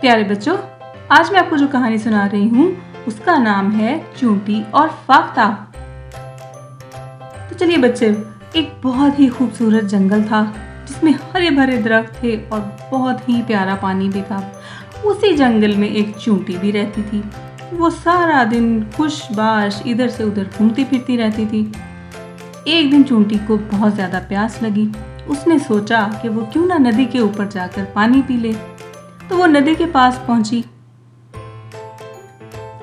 प्यारे बच्चों, आज मैं आपको जो कहानी सुना रही हूँ उसका नाम है चूंटी और फाख्ता। तो चलिए बच्चे, एक बहुत ही खूबसूरत जंगल था जिसमें हरे भरे दरख्त थे और बहुत ही प्यारा पानी भी था। उसी जंगल में एक चूंटी भी रहती थी। वो सारा दिन खुशबाश इधर से उधर घूमती फिरती रहती थी। एक दिन चूंटी को बहुत ज़्यादा प्यास लगी। उसने सोचा कि वो क्यों ना नदी के ऊपर जाकर पानी पी ले। तो वो नदी के पास पहुंची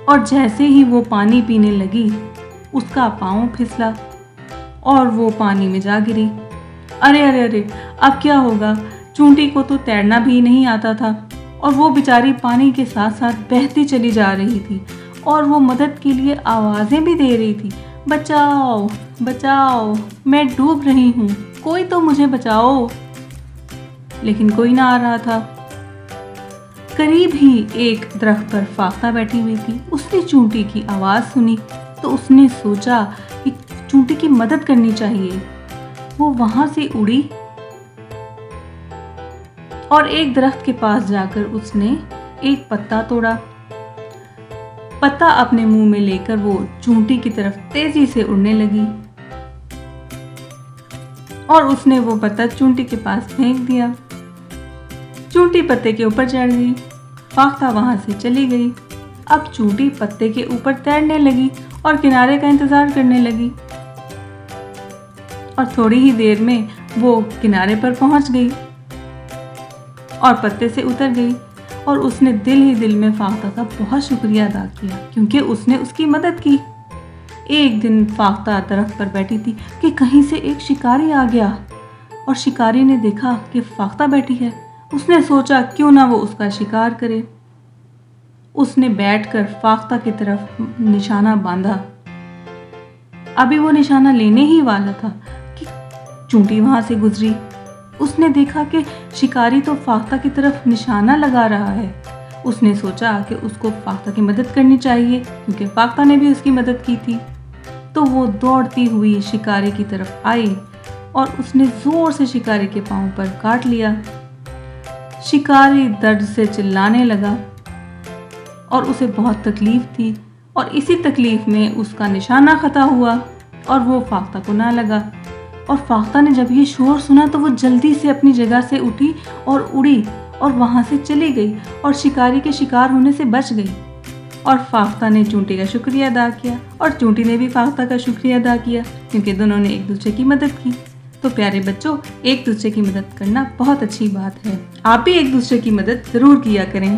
और जैसे ही वो पानी पीने लगी उसका पाँव फिसला और वो पानी में जा गिरी। अरे अरे अरे, अब क्या होगा? चूंटी को तो तैरना भी नहीं आता था और वो बेचारी पानी के साथ साथ बहती चली जा रही थी और वो मदद के लिए आवाज़ें भी दे रही थी, बचाओ बचाओ, मैं डूब रही हूँ, कोई तो मुझे बचाओ। लेकिन कोई ना आ रहा था। करीब ही एक दरख्त पर फाख्ता बैठी हुई थी। उसने चूंटी की आवाज़ सुनी तो उसने सोचा कि चूंटी की मदद करनी चाहिए। वो वहां से उड़ी और एक दरख्त के पास जाकर उसने एक पत्ता तोड़ा। पत्ता अपने मुंह में लेकर वो चूंटी की तरफ तेजी से उड़ने लगी और उसने वो पत्ता चूंटी के पास फेंक दिया। चूंटी पत्ते के ऊपर चढ़ गई। फाख्ता वहां से चली गई। अब चूंटी पत्ते के ऊपर तैरने लगी और किनारे का इंतजार करने लगी और थोड़ी ही देर में वो किनारे पर पहुंच गई और पत्ते से उतर गई और उसने दिल ही दिल में फाख्ता का बहुत शुक्रिया अदा किया क्योंकि उसने उसकी मदद की। एक दिन फाख्ता दरख्त पर बैठी थी कि कहीं से एक शिकारी आ गया और शिकारी ने देखा कि फाख्ता बैठी है। उसने सोचा क्यों ना वो उसका शिकार करे। उसने बैठकर फाख्ता की तरफ निशाना बांधा। अभी वो निशाना लेने ही वाला था कि चूंटी वहां से गुजरी। उसने देखा कि शिकारी तो फाख्ता की तरफ निशाना लगा रहा है। उसने सोचा कि उसको फाख्ता की मदद करनी चाहिए क्योंकि फाख्ता ने भी उसकी मदद की थी। तो वो दौड़ती हुई शिकारी की तरफ आई और उसने जोर से शिकारी के पांव पर काट लिया। शिकारी दर्द से चिल्लाने लगा और उसे बहुत तकलीफ थी और इसी तकलीफ में उसका निशाना खता हुआ और वो फाख्ता को ना लगा। और फाख्ता ने जब ये शोर सुना तो वो जल्दी से अपनी जगह से उठी और उड़ी और वहां से चली गई और शिकारी के शिकार होने से बच गई। और फाख्ता ने चूंटी का शुक्रिया अदा किया और चूंटी ने भी फाख्ता का शुक्रिया अदा किया क्योंकि दोनों ने एक दूसरे की मदद की। तो प्यारे बच्चों, एक दूसरे की मदद करना बहुत अच्छी बात है। आप भी एक दूसरे की मदद ज़रूर किया करें।